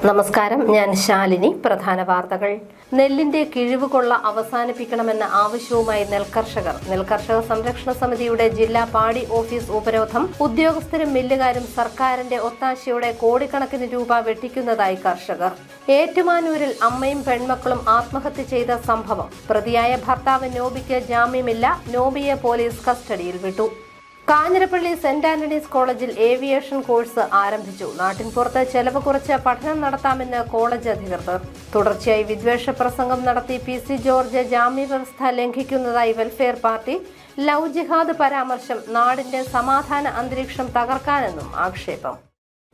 നമസ്കാരം, ഞാൻ ശാലിനി. പ്രധാന വാർത്തകൾ. നെല്ലിന്റെ കിഴിവുകൊള്ള അവസാനിപ്പിക്കണമെന്ന ആവശ്യവുമായി നെൽകർഷക സംരക്ഷണ സമിതിയുടെ ജില്ലാ പാടി ഓഫീസ് ഉപരോധം. ഉദ്യോഗസ്ഥരും മില്ലുകാരും സർക്കാരിന്റെ ഒത്താശയോടെ കോടിക്കണക്കിന് രൂപ വെട്ടിക്കുന്നതായി കർഷകർ. ഏറ്റുമാനൂരിൽ അമ്മയും പെൺമക്കളും ആത്മഹത്യ ചെയ്ത സംഭവം. പ്രതിയായ ഭർത്താവ് നോബിക്ക് ജാമ്യമില്ല. നോബിയെ പോലീസ് കസ്റ്റഡിയിൽ വിട്ടു. കാഞ്ഞിരപ്പള്ളി സെന്റ് ആന്റണീസ് കോളേജിൽ ഏവിയേഷൻ കോഴ്സ് ആരംഭിച്ചു. നാട്ടിൻപുറത്ത് ചെലവ് കുറച്ച് പഠനം നടത്താമെന്ന് കോളേജ് അധികൃതർ. തുടർച്ചയായി വിദ്വേഷ പ്രസംഗം നടത്തി പി.സി. ജോർജ് ജാമ്യവ്യവസ്ഥ ലംഘിക്കുന്നതായി വെൽഫെയർ പാർട്ടി. ലവ് ജിഹാദ് പരാമർശം നാടിന്റെ സമാധാന അന്തരീക്ഷം തകർക്കാനെന്നും ആക്ഷേപം.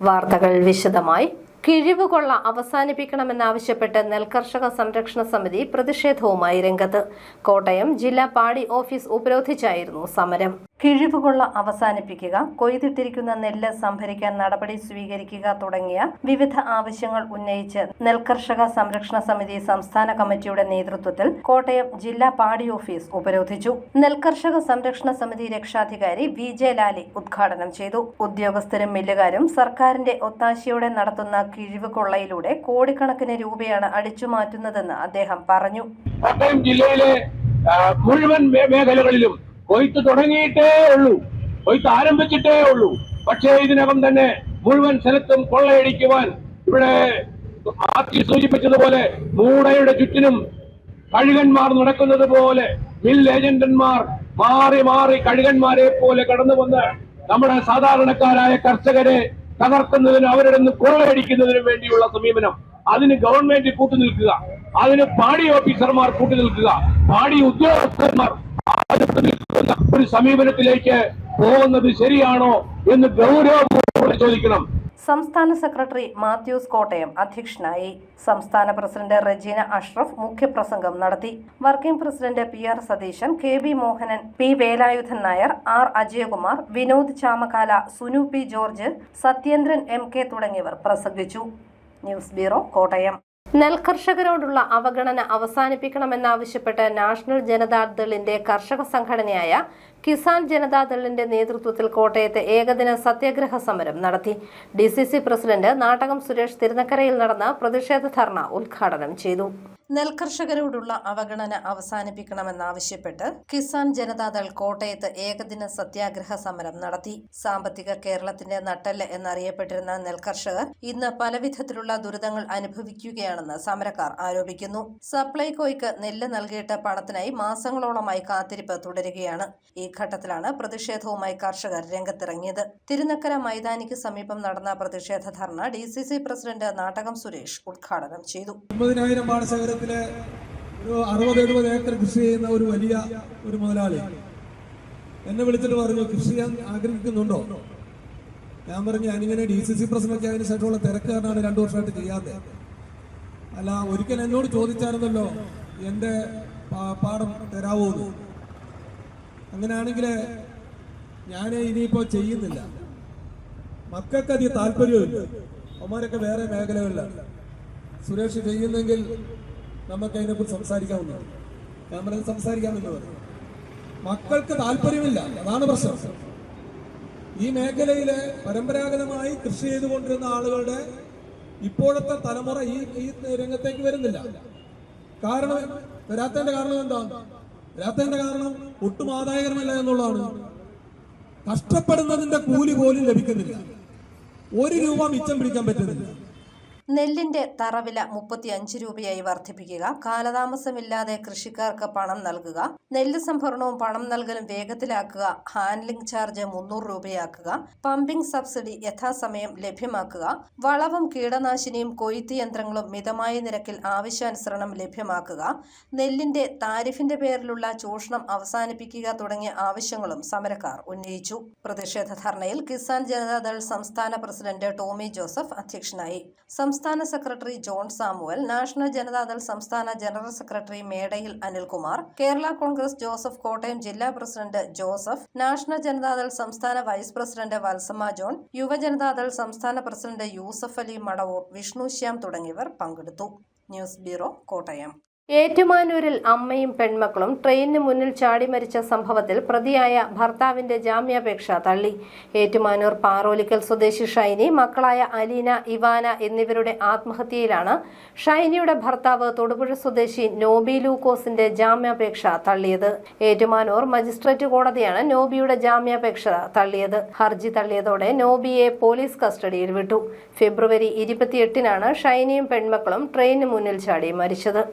വാർത്തകൾ വിശദമായി. കിഴിവുകൊള്ള അവസാനിപ്പിക്കണമെന്നാവശ്യപ്പെട്ട് നെൽകർഷക സംരക്ഷണ സമിതി പ്രതിഷേധവുമായി രംഗത്ത്. കോട്ടയം ജില്ലാ പാടി ഓഫീസ് ഉപരോധിച്ചായിരുന്നു സമരം. കിഴിവുകൊള്ള അവസാനിപ്പിക്കുക, കൊയ്തിട്ടിരിക്കുന്ന നെല്ല് സംഭരിക്കാൻ നടപടി സ്വീകരിക്കുക തുടങ്ങിയ വിവിധ ആവശ്യങ്ങൾ ഉന്നയിച്ച് നെൽകർഷക സംരക്ഷണ സമിതി സംസ്ഥാന കമ്മിറ്റിയുടെ നേതൃത്വത്തിൽ കോട്ടയം ജില്ലാ പാടി ഓഫീസ് ഉപരോധിച്ചു. നെൽകർഷക സംരക്ഷണ സമിതി രക്ഷാധികാരി വി.ജെ. ലാലി ഉദ്ഘാടനം ചെയ്തു. ഉദ്യോഗസ്ഥരും മില്ലുകാരും സർക്കാരിന്റെ ഒത്താശയോടെ നടത്തുന്ന കിഴിവ് കൊള്ളയിലൂടെ കോടിക്കണക്കിന് രൂപയാണ് അടിച്ചുമാറ്റുന്നതെന്ന് അദ്ദേഹം പറഞ്ഞു. കോട്ടയം ജില്ലയിലെ മുഴുവൻ മേഖലകളിലും കൊയ്ത്ത് തുടങ്ങിയിട്ടേ ഉള്ളൂ, കൊയ്ത്ത് ആരംഭിച്ചിട്ടേ ഉള്ളൂ. പക്ഷേ ഇതിനകം തന്നെ മുഴുവൻ സ്ഥലത്തും കൊള്ളയടിക്കുവാൻ ഇവിടെ ആർത്തി സൂചിപ്പിച്ചതുപോലെ മൂടയുടെ ചുറ്റിനും കഴുകന്മാർ നടക്കുന്നത് പോലെ മിൽ ഏജന്റന്മാർ മാറി മാറി കഴുകന്മാരെ പോലെ കടന്നു വന്ന് നമ്മുടെ സാധാരണക്കാരായ കർഷകരെ തകർക്കുന്നതിനും അവരുടെ നിന്ന് കൊള്ളയടിക്കുന്നതിനും വേണ്ടിയുള്ള സമീപനം. അതിന് ഗവൺമെന്റ് കൂട്ടുനിൽക്കുക, അതിന് പാടി ഓഫീസർമാർ കൂട്ടുനിൽക്കുക, പാടി ഉദ്യോഗസ്ഥന്മാർ നിൽക്കുന്ന ഒരു സമീപനത്തിലേക്ക് പോകുന്നത് ശരിയാണോ എന്ന് ഗൗരവപൂർവ്വം ചോദിക്കണം. സംസ്ഥാന സെക്രട്ടറി മാത്യൂസ് കോട്ടയം അധ്യക്ഷനായി. സംസ്ഥാന പ്രസിഡന്റ് റെജീന അഷ്റഫ് മുഖ്യപ്രസംഗം നടത്തി. Working president P R. Satheesan, K B. Mohanan, P. Velayudhan Nair, R. Ajayakumar, Vinod Chamakkala, Sunu P. George, Sathyendran M K. തുടങ്ങിയവർ പ്രസംഗിച്ചു. News bureau, Kottayam. നെൽകർഷകരോടുള്ള അവഗണന അവസാനിപ്പിക്കണമെന്നാവശ്യപ്പെട്ട് നാഷണൽ ജനതാദളിന്റെ കർഷക സംഘടനയായ കിസാൻ ജനതാദളിന്റെ നേതൃത്വത്തിൽ കോട്ടയത്ത് ഏകദിന സത്യാഗ്രഹ സമരം നടത്തി. ഡി.സി.സി. പ്രസിഡന്റ് നാട്ടകം സുരേഷ് തിരുനക്കരയിൽ നടന്ന പ്രതിഷേധ ധർണ ഉദ്ഘാടനം ചെയ്തു. നെൽകർഷകരോടുള്ള അവഗണന അവസാനിപ്പിക്കണമെന്നാവശ്യപ്പെട്ട് കിസാൻ ജനതാദൾ കോട്ടയത്ത് ഏകദിന സത്യാഗ്രഹ സമരം നടത്തി. സാമ്പത്തിക കേരളത്തിന്റെ നട്ടെല്ല് എന്നറിയപ്പെട്ടിരുന്ന നെൽകർഷകർ ഇന്ന് പലവിധത്തിലുള്ള ദുരിതങ്ങൾ അനുഭവിക്കുകയാണെന്ന് സമരക്കാർ ആരോപിക്കുന്നു. സപ്ലൈകോയ്ക്ക് നെല്ല് നൽകിയിട്ട് പണത്തിനായി മാസങ്ങളോളമായി കാത്തിരിപ്പ് തുടരുകയാണ്. ഈ ഘട്ടത്തിലാണ് പ്രതിഷേധവുമായി കർഷകർ രംഗത്തിറങ്ങിയത്. തിരുനക്കര മൈതാനിക്ക് സമീപം നടന്ന പ്രതിഷേധ ധർണ ഡി.സി.സി. പ്രസിഡന്റ് നാട്ടകം സുരേഷ് ഉദ്ഘാടനം ചെയ്തു. ഒരു 60-70 ഏക്കർ കൃഷി ചെയ്യുന്ന ഒരു വലിയ ഒരു മുതലാളി എന്നെ വിളിച്ചിട്ട് പറഞ്ഞു, കൃഷി ചെയ്യാൻ ആഗ്രഹിക്കുന്നുണ്ടോ? ഞാൻ പറഞ്ഞു, ഞാനിങ്ങനെ ഡി.സി.സി. പ്രസിഡന്റ് അതിന് ശേഷമുള്ള തിരക്ക് കാരണമാണ് 2 വർഷമായിട്ട് ചെയ്യാതെ. അല്ല, ഒരിക്കൽ എന്നോട് ചോദിച്ചായിരുന്നല്ലോ എൻ്റെ പാടം തരാവോ? അങ്ങനെയാണെങ്കിൽ ഞാൻ ഇനിയിപ്പോൾ ചെയ്യുന്നില്ല. മക്കൾക്ക് അധികം താല്പര്യമില്ല, അവന്മാരൊക്കെ വേറെ മേഖലകളിലാണ്. സുരേഷ് ചെയ്യുന്നെങ്കിൽ നമുക്ക് അതിനെക്കുറിച്ച് സംസാരിക്കാവുന്നതാണ്. ഞാൻ പറഞ്ഞത് സംസാരിക്കാമെന്ന് പറഞ്ഞു. മക്കൾക്ക് താല്പര്യമില്ല, അതാണ് പ്രശ്നം. ഈ മേഖലയിലെ പരമ്പരാഗതമായി കൃഷി ചെയ്തുകൊണ്ടിരുന്ന ആളുകളുടെ ഇപ്പോഴത്തെ തലമുറ ഈ രംഗത്തേക്ക് വരുന്നില്ല. വരാത്തതിന്റെ കാരണം എന്താ? വരാത്തതിന്റെ കാരണം ഒട്ടും ആദായകരമല്ല എന്നുള്ളതാണ്. കഷ്ടപ്പെടുന്നതിന്റെ കൂലി പോലും ലഭിക്കുന്നില്ല. 1 രൂപ മിച്ചം പിടിക്കാൻ പറ്റുന്നില്ല. നെല്ലിന്റെ തറവില 35 രൂപയായി വർദ്ധിപ്പിക്കുക, കാലതാമസമില്ലാതെ കൃഷിക്കാർക്ക് പണം നൽകുക, നെല്ല് സംഭരണവും പണം നൽകലും വേഗത്തിലാക്കുക, ഹാൻഡ്ലിംഗ് ചാർജ് 300 രൂപയാക്കുക, പമ്പിംഗ് സബ്സിഡി യഥാസമയം ലഭ്യമാക്കുക, വളവും കീടനാശിനിയും കൊയ്ത്ത് യന്ത്രങ്ങളും മിതമായ നിരക്കിൽ ആവശ്യാനുസരണം ലഭ്യമാക്കുക, നെല്ലിന്റെ താരിഫിന്റെ പേരിലുള്ള ചൂഷണം അവസാനിപ്പിക്കുക തുടങ്ങിയ ആവശ്യങ്ങളും സമരക്കാർ ഉന്നയിച്ചു. പ്രതിഷേധ ധർണയിൽ കിസാൻ ജനതാദൾ സംസ്ഥാന പ്രസിഡന്റ് ടോമി ജോസഫ് അധ്യക്ഷനായി. സംസ്ഥാന സെക്രട്ടറി ജോൺ സാമുവൽ, നാഷണൽ ജനതാദൾ സംസ്ഥാന ജനറൽ സെക്രട്ടറി മേടയിൽ അനിൽകുമാർ, കേരള കോൺഗ്രസ് ജോസഫ് കോട്ടയം ജില്ലാ പ്രസിഡന്റ് ജോസഫ്, നാഷണൽ ജനതാദൾ സംസ്ഥാന വൈസ് പ്രസിഡന്റ് വത്സമ്മ ജോൺ, യുവജനതാദൾ സംസ്ഥാന പ്രസിഡന്റ് യൂസഫ് അലി മടവൂർ, വിഷ്ണു ശ്യാം തുടങ്ങിയവർ പങ്കെടുത്തു. News bureau, Kottayam. ഏറ്റുമാനൂരിൽ അമ്മയും പെൺമക്കളും ട്രെയിനിന് മുന്നിൽ ചാടി മരിച്ച സംഭവത്തിൽ പ്രതിയായ ഭർത്താവിന്റെ ജാമ്യാപേക്ഷ തള്ളി. ഏറ്റുമാനൂർ പാറോലിക്കൽ സ്വദേശി ഷൈനി, മക്കളായ അലീന, ഇവാന എന്നിവരുടെ ആത്മഹത്യയിലാണ് ഷൈനിയുടെ ഭർത്താവ് തൊടുപുഴ സ്വദേശി നോബി ലൂക്കോസിന്റെ ജാമ്യാപേക്ഷ തള്ളിയത്. ഏറ്റുമാനൂർ മജിസ്ട്രേറ്റ് കോടതിയാണ് നോബിയുടെ ജാമ്യാപേക്ഷ തള്ളിയത്. ഹർജി തള്ളിയതോടെ നോബിയെ പോലീസ് കസ്റ്റഡിയിൽ വിട്ടു. ഫെബ്രുവരി 28-നാണ് ഷൈനിയും പെൺമക്കളും ട്രെയിനിന് മുന്നിൽ ചാടി മരിച്ചത്.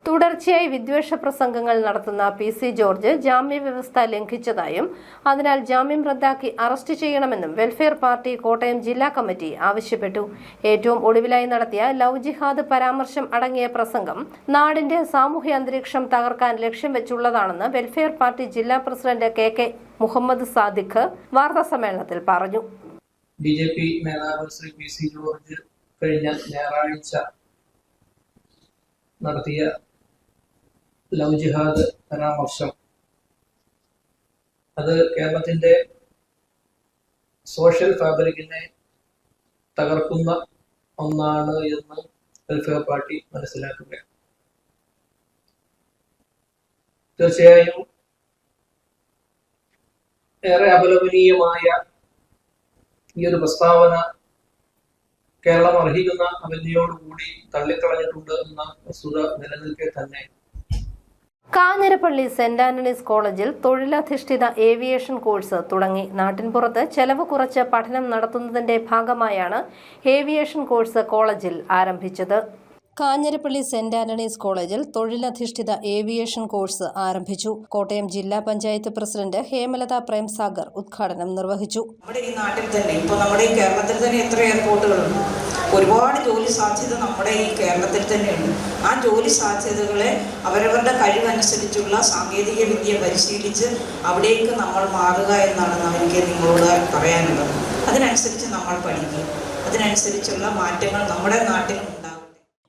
തുടർച്ചയായി വിദ്വേഷ പ്രസംഗങ്ങൾ നടത്തുന്ന PC ജോർജ് ജാമ്യവ്യവസ്ഥ ലംഘിച്ചതായും അതിനാൽ ജാമ്യം റദ്ദാക്കി അറസ്റ്റ് ചെയ്യണമെന്നും വെൽഫെയർ പാർട്ടി കോട്ടയം ജില്ലാ കമ്മിറ്റി ആവശ്യപ്പെട്ടു. ഏറ്റവും ഒടുവിലായി നടത്തിയ ലവ് ജിഹാദ് പരാമർശം അടങ്ങിയ പ്രസംഗം നാടിന്റെ സാമൂഹ്യ അന്തരീക്ഷം തകർക്കാൻ ലക്ഷ്യം വെച്ചുള്ളതാണെന്ന് വെൽഫെയർ പാർട്ടി ജില്ലാ പ്രസിഡന്റ് KK മുഹമ്മദ് സാദിഖ് വാർത്താസമ്മേളനത്തിൽ പറഞ്ഞു. BJP നേതാവ് ശ്രീ PC ജോർജ് കഴിഞ്ഞ ഞായറാഴ്ച നടത്തിയ ലവ് ജിഹാദ് പരാമർശം അത് കേരളത്തിന്റെ സോഷ്യൽ ഫാബ്രിക്കിനെ തകർക്കുന്ന ഒന്നാണ് എന്ന് വെൽഫെയർ പാർട്ടി മനസ്സിലാക്കുകയാണ്. തീർച്ചയായും ഏറെ അപലപനീയമായ ഈ ഒരു പ്രസ്താവന കേരളം അർഹിക്കുന്ന അവധിയോടുകൂടി തള്ളിക്കളഞ്ഞിട്ടുണ്ട് എന്ന വസ്തുത നിലനിൽക്കെ തന്നെ കാഞ്ഞിരപ്പള്ളി സെന്റ് ആന്റണീസ് കോളേജിൽ തൊഴിലധിഷ്ഠിത ഏവിയേഷൻ കോഴ്സ് തുടങ്ങി. നാട്ടിൻപുറത്ത് ചെലവ് കുറച്ച് പഠനം നടത്തുന്നതിന്റെ ഭാഗമായാണ് ഏവിയേഷൻ കോഴ്സ് കോളേജിൽ ആരംഭിച്ചത്. കാഞ്ഞിരപ്പള്ളി സെന്റ് ആന്റണീസ് കോളേജിൽ തൊഴിലധിഷ്ഠിത ഏവിയേഷൻ കോഴ്സ് ആരംഭിച്ചു. കോട്ടയം ജില്ലാ പഞ്ചായത്ത് പ്രസിഡന്റ് ഹേമലത പ്രേംസാഗർ ഉദ്ഘാടനം നിർവഹിച്ചു. നമ്മുടെ ഈ നാട്ടിൽ തന്നെ ഇപ്പോൾ നമ്മുടെ ഈ കേരളത്തിൽ തന്നെ എത്ര എയർപോർട്ടുകളുണ്ട്, ഒരുപാട് ജോലി സാധ്യത നമ്മുടെ ഈ കേരളത്തിൽ തന്നെയുണ്ട്. ആ ജോലി സാധ്യതകളെ അവരവരുടെ കഴിവനുസരിച്ചുള്ള സാങ്കേതിക വിദ്യ പരിശീലിച്ച് അവിടേക്ക് നമ്മൾ മാറുക എന്നാണ് എനിക്ക് നിങ്ങളോട് പറയാനുള്ളത്. അതിനനുസരിച്ച് നമ്മൾ പഠിക്കുക, അതിനനുസരിച്ചുള്ള മാറ്റങ്ങൾ നമ്മുടെ നാട്ടിലും ഉണ്ടാകും.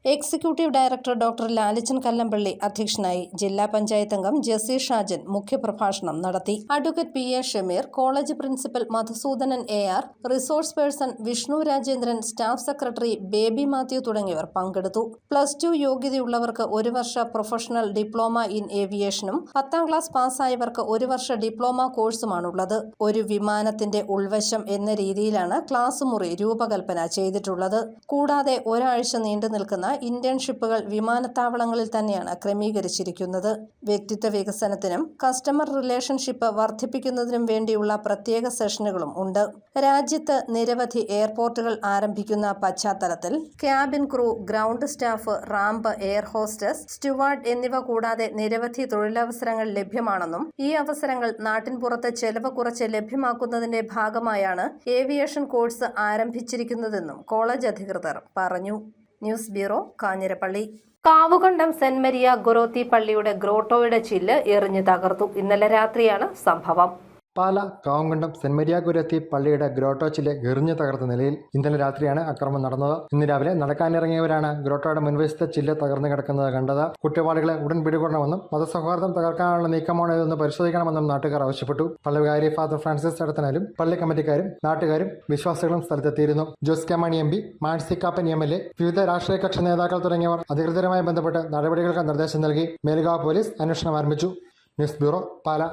Executive director doctor Lalichan Kallampally അധ്യക്ഷനായി. ജില്ലാ പഞ്ചായത്ത് അംഗം ജെസി ഷാജൻ മുഖ്യപ്രഭാഷണം നടത്തി. Advocate PA Shameer, college principal Madhusoodanan AR, resource person Vishnu Rajendran, staff secretary Baby Mathew തുടങ്ങിയവർ പങ്കെടുത്തു. +2 യോഗ്യതയുള്ളവർക്ക് 1 വർഷ പ്രൊഫഷണൽ ഡിപ്ലോമ ഇൻ ഏവിയേഷനും 10ാം ക്ലാസ് പാസ്സായവർക്ക് 1 വർഷ ഡിപ്ലോമ കോഴ്സുമാണുള്ളത്. ഒരു വിമാനത്തിന്റെ ഉൾവശം എന്ന രീതിയിലാണ് ക്ലാസ് മുറി രൂപകൽപ്പന ചെയ്തിട്ടുള്ളത്. കൂടാതെ ഒരാഴ്ച നീണ്ടു നിൽക്കുന്ന ഇന്റേൺഷിപ്പുകൾ വിമാനത്താവളങ്ങളിൽ തന്നെയാണ് ക്രമീകരിച്ചിരിക്കുന്നത്. വ്യക്തിത്വ വികസനത്തിനും കസ്റ്റമർ റിലേഷൻഷിപ്പ് വർദ്ധിപ്പിക്കുന്നതിനും വേണ്ടിയുള്ള പ്രത്യേക സെഷനുകളും ഉണ്ട്. രാജ്യത്ത് നിരവധി എയർപോർട്ടുകൾ ആരംഭിക്കുന്ന പശ്ചാത്തലത്തിൽ cabin crew, ground staff, ramp, air hostess, steward എന്നിവ കൂടാതെ നിരവധി തൊഴിലവസരങ്ങൾ ലഭ്യമാണെന്നും ഈ അവസരങ്ങൾ നാട്ടിൻപുറത്ത് ചെലവ് കുറച്ച് ലഭ്യമാക്കുന്നതിന്റെ ഭാഗമായാണ് ഏവിയേഷൻ കോഴ്സ് ആരംഭിച്ചിരിക്കുന്നതെന്നും കോളേജ് അധികൃതർ പറഞ്ഞു. News bureau, Kanjirappally. Kavukandam Saint Maria Goretti പള്ളിയുടെ ഗ്രോട്ടോയുടെ ചില്ല് എറിഞ്ഞു തകർത്തു. ഇന്നലെ രാത്രിയാണ് സംഭവം. പാല കാവുകണ്ടം സെന്റ് മരിയ ഗൊറോത്തി പള്ളിയുടെ ഗ്രോട്ടോ ചില്ല് എറിഞ്ഞു തകർത്ത നിലയിൽ ഇന്നലെ രാത്രിയാണ് ആക്രമണം നടന്നത്. ഇന്ന് രാവിലെ നടക്കാനിറങ്ങിയവരാണ് ഗ്രോട്ടോയുടെ മുൻവശത്തെ ചില്ല് തകർന്നു കിടക്കുന്നത് കണ്ടത്. കുറ്റവാളികളെ ഉടൻ പിടികൂടണമെന്നും മതസൗഹാർദ്ദം തകർക്കാനുള്ള നീക്കമാണോ ഇതെന്ന് പരിശോധിക്കണമെന്നും നാട്ടുകാർ ആവശ്യപ്പെട്ടു. പള്ളി വികാരി ഫാദർ ഫ്രാൻസിസ് എടത്തനാലും പള്ളി കമ്മിറ്റിക്കാരും നാട്ടുകാരും വിശ്വാസികളും സ്ഥലത്തെത്തിയിരുന്നു. ജോസ് കെ മാണി MP, മാഴ്സി കാപ്പൻ MLA, വിവിധ രാഷ്ട്രീയ കക്ഷി നേതാക്കൾ തുടങ്ങിയവർ അധികൃതരുമായി ബന്ധപ്പെട്ട് നടപടികൾക്ക് നിർദ്ദേശം നൽകി. മേലുകാവ് പോലീസ് അന്വേഷണം ആരംഭിച്ചു. ന്യൂസ് ബ്യൂറോ, പാല.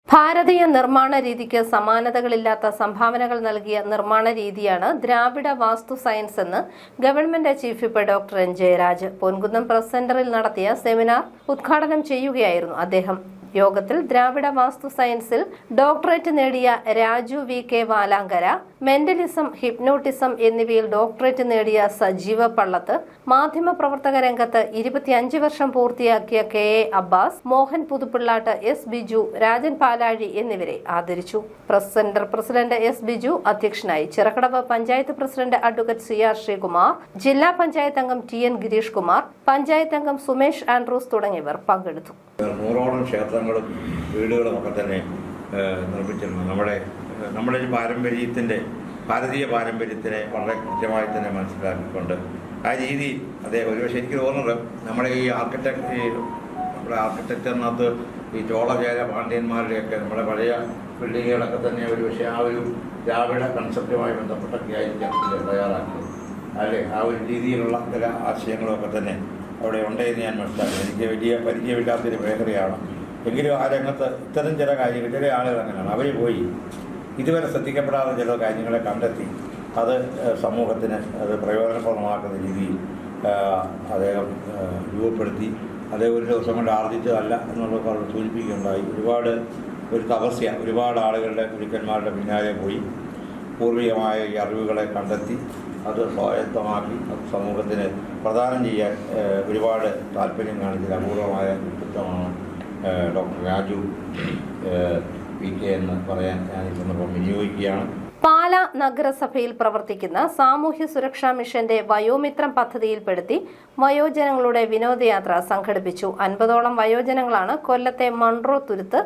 ഭാരതീയ നിർമ്മാണ രീതിക്ക് സമാനതകളില്ലാത്ത സംഭാവനകൾ നൽകിയ നിർമ്മാണ രീതിയാണ് ദ്രാവിഡ വാസ്തു സയൻസ് എന്ന് government chief whip doctor N. Jayaraj Ponkunnam press സെന്ററിൽ നടത്തിയ സെമിനാർ ഉദ്ഘാടനം ചെയ്യുകയായിരുന്നു അദ്ദേഹം. യോഗത്തിൽ ദ്രാവിഡ വാസ്തു സയൻസിൽ ഡോക്ടറേറ്റ് നേടിയ Raju VK Valankara, mentalism, hypnotism എന്നിവയിൽ ഡോക്ടറേറ്റ് നേടിയ സജീവ പള്ളത്ത്, മാധ്യമപ്രവർത്തക രംഗത്ത് 25 വർഷം പൂർത്തിയാക്കിയ KA അബ്ബാസ്, മോഹൻ പുതുപ്പിള്ളാട്ട്, S. ബിജു, രാജൻ പാലാഴി എന്നിവരെ ആദരിച്ചു. Press centre president S. Biju അധ്യക്ഷനായി. Chirakkadavu panchayat president advocate CR Sreekumar, ജില്ലാ പഞ്ചായത്ത് അംഗം TN ഗിരീഷ് കുമാർ, പഞ്ചായത്ത് അംഗം സുമേഷ് ആൻഡ്രൂസ് തുടങ്ങിയവർ പങ്കെടുത്തു. 100ഓളം ക്ഷേത്രങ്ങളും വീടുകളും ഒക്കെ തന്നെ നിർമ്മിച്ചിരുന്നു. നമ്മുടെ ഈ ഭാരതീയ പാരമ്പര്യത്തിനെ വളരെ കൃത്യമായി തന്നെ മനസ്സിലാക്കിക്കൊണ്ട് ആ രീതി ഒരുപക്ഷെ എനിക്ക് തോന്നുന്നത് നമ്മുടെ ആർക്കിടെക്ചറിനകത്ത് ഈ ചോളചേര പാണ്ഡ്യന്മാരുടെയൊക്കെ നമ്മുടെ പഴയ ബിൽഡിങ്ങുകളൊക്കെ തന്നെ ഒരുപക്ഷെ ആ ഒരു ദ്രാവിഡ കൺസെപ്റ്റുമായി ബന്ധപ്പെട്ടൊക്കെ ആയിരിക്കാം തയ്യാറാക്കിയത്. അല്ലേ, ആ ഒരു രീതിയിലുള്ള ചില ആശയങ്ങളൊക്കെ തന്നെ അവിടെ ഉണ്ടെന്ന് ഞാൻ മനസ്സിലാക്കി. എനിക്ക് വലിയ പരിചയമില്ലാത്തൊരു മേഖലയാണ്. എങ്കിലും ആ രംഗത്ത് ഇത്തരം ചില കാര്യങ്ങൾ, ചില ആളുകൾ അങ്ങനെയാണ്, അവർ പോയി ഇതുവരെ ശ്രദ്ധിക്കപ്പെടാത്ത ചില കാര്യങ്ങളെ കണ്ടെത്തി അത് സമൂഹത്തിന് അത് പ്രയോജനപ്രദമാക്കുന്ന രീതിയിൽ അദ്ദേഹം രൂപപ്പെടുത്തി. അദ്ദേഹം ഒരു ദിവസം കൊണ്ട് ആർജിച്ചതല്ല എന്നുള്ളതൊക്കെ അവിടെ സൂചിപ്പിക്കുകയുണ്ടായി. ഒരു തപസ്യ, ഒരുപാട് ആളുകളുടെ ഗുരുക്കന്മാരുടെ പിന്നാലെ പോയി പൂർവികമായ ഈ അറിവുകളെ കണ്ടെത്തി അത് സ്വായത്തമാക്കി അത് സമൂഹത്തിന് പ്രദാനം ചെയ്യാൻ ഒരുപാട് താല്പര്യം കാണിച്ചത് അപൂർവമായ വ്യക്തിത്വമാണ് ഡോക്ടർ രാജു PK എന്ന് പറയാൻ ഞാൻ ഈ സന്ദർഭം വിനിയോഗിക്കുകയാണ്. പാലാ നഗരസഭയിൽ പ്രവർത്തിക്കുന്ന സാമൂഹ്യ സുരക്ഷാ മിഷന്റെ വയോമിത്രം പദ്ധതിയിൽപ്പെടുത്തി വയോജനങ്ങളുടെ വിനോദയാത്ര സംഘടിപ്പിച്ചു. 50ഓളം വയോജനങ്ങളാണ് കൊല്ലത്തെ മൺട്രോ തുരുത്ത്,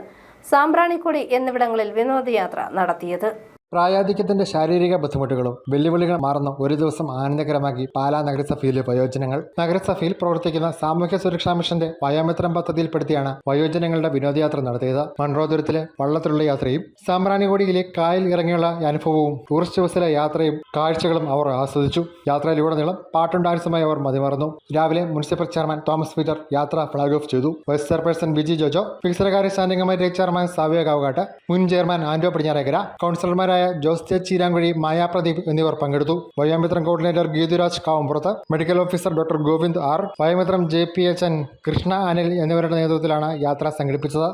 സാമ്പ്രാണിക്കൊടി എന്നിവിടങ്ങളിൽ വിനോദയാത്ര നടത്തിയത്. പ്രായാധിക്യത്തിന്റെ ശാരീരിക ബുദ്ധിമുട്ടുകളും വെല്ലുവിളികൾ മാറുന്ന ഒരു ദിവസം ആനന്ദകരമാക്കി പാലാ നഗരസഭയിലെ വയോജനങ്ങൾ. നഗരസഭയിൽ പ്രവർത്തിക്കുന്ന സാമൂഹ്യ സുരക്ഷാ മിഷന്റെ വയോമിത്രം പദ്ധതിയിൽപ്പെടുത്തിയാണ് വയോജനങ്ങളുടെ വിനോദയാത്ര നടത്തിയത്. മൺട്രോതുരത്തിലെ വള്ളത്തിലുള്ള യാത്രയും സാമ്പ്രാണിക്കൊടിയിലെ കായൽ ഇറങ്ങിയുള്ള അനുഭവവും ടൂറിസ്റ്റ് ബസ്സിലെ യാത്രയും കാഴ്ചകളും അവർ ആസ്വദിച്ചു. യാത്രയിലുടനീളം പാട്ടും ഡാൻസുമായി അവർ മതിമറന്നു. രാവിലെ മുനിസിപ്പൽ ചെയർമാൻ തോമസ് പീറ്റർ യാത്ര ഫ്ളാഗ് ഓഫ് ചെയ്തു. വൈസ് ചെയർപേഴ്സൺ ബിജി ജോജോ, വികസനകാര്യ standing committee chairman Savya Kavukattu, മുൻ ചെയർമാൻ ആന്റോ പടിഞ്ഞാറേക്കര, കൗൺസിലർമാരായ ജോസ് ജെ ചീരാങ്കുഴി, മായ പ്രദീപ് എന്നിവർ പങ്കെടുത്തു. Vayomithram coordinator Geethuraj Kavumpurath, medical officer doctor Govind R, Vayomithram JPHN Krishna Anil എന്നിവരുടെ നേതൃത്വത്തിലാണ് യാത്ര സംഘടിപ്പിച്ചത്.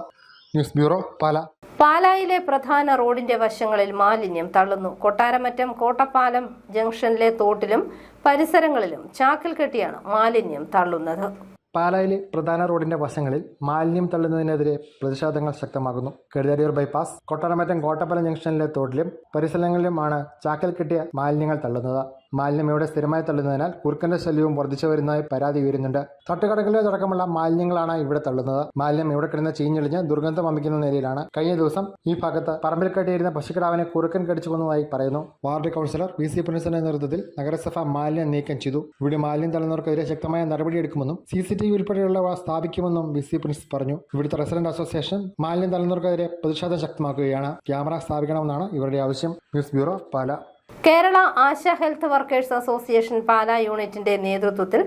News bureau, Pala. പാലായിലെ പ്രധാന റോഡിന്റെ വശങ്ങളിൽ മാലിന്യം തള്ളുന്നു. കൊട്ടാരമറ്റം കോട്ടപ്പാലം ജംഗ്ഷനിലെ തോട്ടിലും പരിസരങ്ങളിലും ചാക്കിൽ കെട്ടിയാണ് മാലിന്യം തള്ളുന്നത്. പാലായിലെ പ്രധാന റോഡിന്റെ വശങ്ങളിൽ മാലിന്യം തള്ളുന്നതിനെതിരെ പ്രതിഷേധങ്ങൾ ശക്തമാകുന്നു. കെടുതാരിയൂർ ബൈപ്പാസ്, കൊട്ടാരമറ്റം കോട്ടപ്പാലം ജംഗ്ഷനിലെ തോട്ടിലും പരിസരങ്ങളിലുമാണ് ചാക്കിൽ കെട്ടിയ മാലിന്യങ്ങൾ തള്ളുന്നത്. മാലിന്യം ഇവിടെ സ്ഥിരമായി തള്ളുന്നതിനാൽ കുറുക്കന്റെ ശല്യവും വർദ്ധിച്ചു വരുന്നതായി പരാതി ഉയരുന്നുണ്ട്. തട്ടുകടകളിലടക്കമുള്ള മാലിന്യങ്ങളാണ് ഇവിടെ തള്ളുന്നത്. മാലിന്യം ഇവിടെ കിടന്ന് ചീഞ്ഞെളിഞ്ഞ് ദുർഗന്ധം വമിക്കുന്ന നിലയിലാണ്. കഴിഞ്ഞ ദിവസം ഈ ഭാഗത്ത് പറമ്പിൽ കെട്ടിയിരുന്ന പശുക്കിടാവിനെ കുറുക്കൻ കടിച്ചു കൊന്നതായി പറയുന്നു. വാർഡ് കൗൺസിലർ VC പ്രിൻസിന്റെ നേതൃത്വത്തിൽ നഗരസഭ മാലിന്യം നീക്കം ചെയ്തു. ഇവിടെ മാലിന്യം തള്ളുന്നവർക്കെതിരെ ശക്തമായ നടപടിയെടുക്കുമെന്നും CCTV ഉൾപ്പെടെയുള്ളവ സ്ഥാപിക്കുമെന്നും VC പ്രിൻസ് പറഞ്ഞു. ഇവിടുത്തെ റെസിഡന്റ് അസോസിയേഷൻ മാലിന്യം തള്ളുന്നവർക്കെതിരെ പ്രതിഷേധം ശക്തമാക്കുകയാണ്. ക്യാമറ സ്ഥാപിക്കണമെന്നാണ് ഇവരുടെ ആവശ്യം. News bureau, Pala. Kerala ASHA health workers association Pala യൂണിറ്റിന്റെ നേതൃത്വത്തിൽ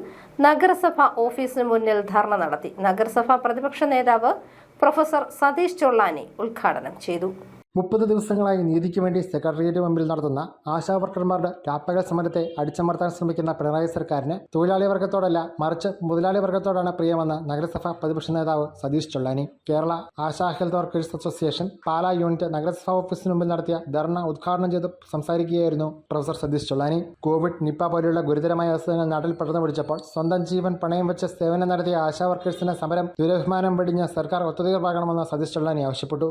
നഗരസഭ ഓഫീസിന് മുന്നിൽ ധർണ നടത്തി. നഗരസഭ പ്രതിപക്ഷ നേതാവ് പ്രൊഫസർ സതീഷ് ചൊള്ളാനി ഉദ്ഘാടനം ചെയ്തു. 30 ദിവസങ്ങളായി നീതിക്ക് വേണ്ടി സെക്രട്ടേറിയറ്റ് മുമ്പിൽ നടത്തുന്ന ആശാവർക്കർമാരുടെ രാപ്പകൽ സമരത്തെ അടിച്ചമർത്താൻ ശ്രമിക്കുന്ന പിണറായി സർക്കാരിന് തൊഴിലാളി വർഗത്തോടല്ല മറിച്ച് മുതലാളി വർഗത്തോടാണ് പ്രിയമെന്ന് നഗരസഭ പ്രതിപക്ഷ നേതാവ് Satheesh Chollani. Kerala ASHA health workers association Pala unit നഗരസഭാ ഓഫീസിന് മുമ്പിൽ നടത്തിയ ധർണ ഉദ്ഘാടനം ചെയ്ത് സംസാരിക്കുകയായിരുന്നു പ്രൊഫസർ സതീഷ് ചൊള്ളാനി. കോവിഡ്, നിപ്പ പോലെയുള്ള ഗുരുതരമായ അവസ്ഥകൾ നാട്ടിൽ പടർന്നു പിടിച്ചപ്പോൾ സ്വന്തം ജീവൻ പണയം വെച്ച് സേവനം നടത്തിയ ആശാ വർക്കേഴ്സിന്റെ സമരം ദുരഭിമാനം വെടിഞ്ഞ് സർക്കാർ ഒത്തുതീർപ്പാക്കണമെന്ന് സതീഷ് ചൊള്ളാനി ആവശ്യപ്പെട്ടു.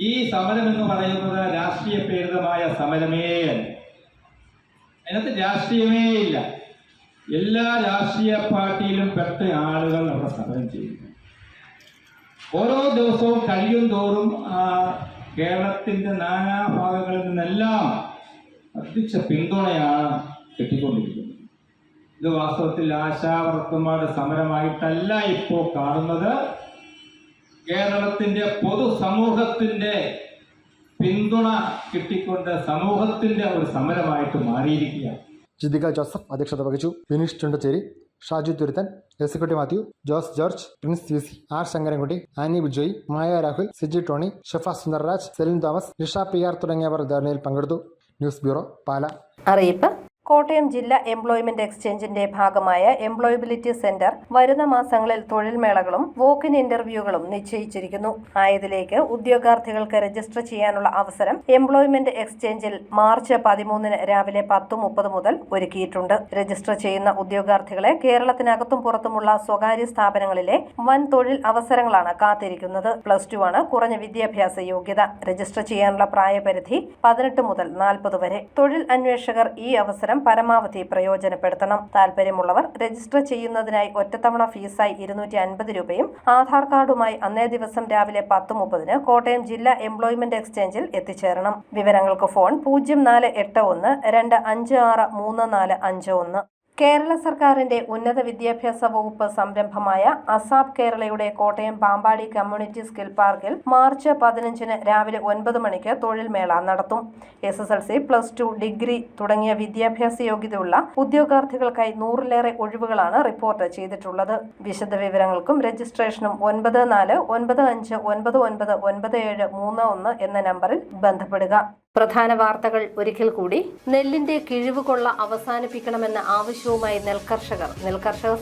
ഈ സമരം എന്ന് പറയുന്നത് രാഷ്ട്രീയ പ്രേരിതമായ സമരമേ അല്ല. അതിനകത്ത് രാഷ്ട്രീയമേ ഇല്ല. എല്ലാ രാഷ്ട്രീയ പാർട്ടിയിലും പെട്ട ആളുകൾ അവിടെ സമരം ചെയ്യുന്നു. ഓരോ ദിവസവും കഴിയും തോറും കേരളത്തിന്റെ നാനാഭാഗങ്ങളിൽ നിന്നെല്ലാം അധ്യക്ഷ പിന്തുണയാണ് കിട്ടിക്കൊണ്ടിരിക്കുന്നത്. ഇത് വാസ്തവത്തിൽ ആശാവർക്കർമാരുടെ സമരമായിട്ടല്ല ഇപ്പോൾ കാണുന്നത്. കേരളത്തിന്റെ പൊതുസമൂഹത്തിന്റെ പിന്തുണ കിട്ടിക്കൊണ്ട് സമൂഹത്തിന്റെ ഒരു സമരമായിട്ട് മാറിയിരിക്കുകയാണ്. ജിതിക ജോസഫ് അധ്യക്ഷത വഹിച്ചു. Vineesh Chundacherry, Shaju Thuruthan, Esikutty Mathew, Jose George, Prince VC, R Sankarankutty, Ani Bijoy, Maya Rahul, Siji Tony, Shafa Sundarraj, Celine Thomas, Nisha PR തുടങ്ങിയവർ ധർണയിൽ പങ്കെടുത്തു. News bureau, Pala. അറിയിപ്പ്. കോട്ടയം ജില്ലാ എംപ്ലോയ്മെന്റ് എക്സ്ചേഞ്ചിന്റെ ഭാഗമായ എംപ്ലോയബിലിറ്റി സെന്റർ വരുന്ന മാസങ്ങളിൽ തൊഴിൽ മേളകളും വോക്ക്-ഇൻ ഇന്റർവ്യൂകളും നിശ്ചയിച്ചിരിക്കുന്നു. ആയതിലേക്ക് ഉദ്യോഗാർത്ഥികൾക്ക് രജിസ്റ്റർ ചെയ്യാനുള്ള അവസരം എംപ്ലോയ്മെന്റ് എക്സ്ചേഞ്ചിൽ മാർച്ച് 13 രാവിലെ 10:30 മുതൽ ഒരുക്കിയിട്ടുണ്ട്. രജിസ്റ്റർ ചെയ്യുന്ന ഉദ്യോഗാർത്ഥികളെ കേരളത്തിനകത്തും പുറത്തുമുള്ള സ്വകാര്യ സ്ഥാപനങ്ങളിലെ വൻ തൊഴിൽ അവസരങ്ങളാണ് കാത്തിരിക്കുന്നത്. +2 ആണ് കുറഞ്ഞ വിദ്യാഭ്യാസ യോഗ്യത. രജിസ്റ്റർ ചെയ്യാനുള്ള പ്രായപരിധി 18 മുതൽ 40 വരെ. തൊഴിൽ അന്വേഷകർ ഈ അവസരം പരമാവധി പ്രയോജനപ്പെടുത്തണം. താൽപര്യമുള്ളവർ രജിസ്റ്റർ ചെയ്യുന്നതിനായി ഒറ്റത്തവണ ഫീസായി 250 രൂപയും ആധാർ കാർഡുമായി അന്നേ ദിവസം രാവിലെ 10:30 കോട്ടയം ജില്ലാ എംപ്ലോയ്മെന്റ് എക്സ്ചേഞ്ചിൽ എത്തിച്ചേരണം. വിവരങ്ങൾക്ക് ഫോൺ 0481 256 3451. കേരള സർക്കാരിന്റെ ഉന്നത വിദ്യാഭ്യാസ വകുപ്പ് സംരംഭമായ അസാപ് കേരളയുടെ കോട്ടയം പാമ്പാടി കമ്മ്യൂണിറ്റി സ്കിൽ പാർക്കിൽ മാർച്ച് 15-ന് രാവിലെ 9 മണിക്ക് തൊഴിൽ മേള നടത്തും. SSLC, +2, ഡിഗ്രി തുടങ്ങിയ വിദ്യാഭ്യാസ യോഗ്യതയുള്ള ഉദ്യോഗാർത്ഥികൾക്കായി 100-ലേറെ ഒഴിവുകളാണ് റിപ്പോർട്ട് ചെയ്തിട്ടുള്ളത്. വിശദവിവരങ്ങൾക്കും രജിസ്ട്രേഷനും 9495999731 എന്ന നമ്പറിൽ ബന്ധപ്പെടുക. പ്രധാന വാർത്തകൾ ഒരിക്കൽ കൂടി. നെല്ലിന്റെ കിഴിവുകൊള്ള അവസാനിപ്പിക്കണമെന്ന ആവശ്യവുമായി നെൽകർഷക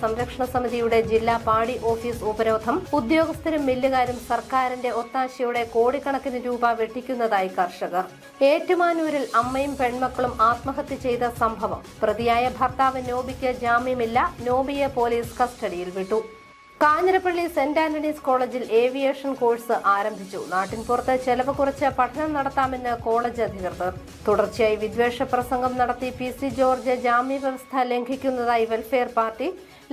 സംരക്ഷണ സമിതിയുടെ ജില്ലാ പാടി ഓഫീസ് ഉപരോധം. ഉദ്യോഗസ്ഥരും മില്ലുകാരും സർക്കാരിന്റെ ഒത്താശയോടെ കോടിക്കണക്കിന് രൂപ വെട്ടിക്കുന്നതായി കർഷകർ. ഏറ്റുമാനൂരിൽ അമ്മയും പെൺമക്കളും ആത്മഹത്യ ചെയ്ത സംഭവം. പ്രതിയായ ഭർത്താവ് നോബിക്ക് ജാമ്യമില്ല. നോബിയെ പോലീസ് കസ്റ്റഡിയിൽ വിട്ടു. കാഞ്ഞിരപ്പള്ളി സെന്റ് ആന്റണീസ് കോളേജിൽ ഏവിയേഷൻ കോഴ്സ് ആരംഭിച്ചു. നാട്ടിൻപുറത്ത് ചെലവ് കുറച്ച് പഠനം നടത്താമെന്ന് കോളേജ് അധികൃതർ. തുടർച്ചയായി വിദ്വേഷ പ്രസംഗം നടത്തി PC ജോർജ് ജാമ്യവ്യവസ്ഥ ലംഘിക്കുന്നതായി വെൽഫെയർ പാർട്ടി.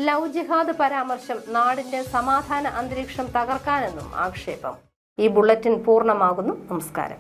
ലവ് ജിഹാദ് പരാമർശം നാടിന്റെ സമാധാന അന്തരീക്ഷം തകർക്കാനെന്നും ആക്ഷേപം. ഈ ബുള്ളറ്റിൻ പൂർണ്ണമാകുന്നു. നമസ്കാരം.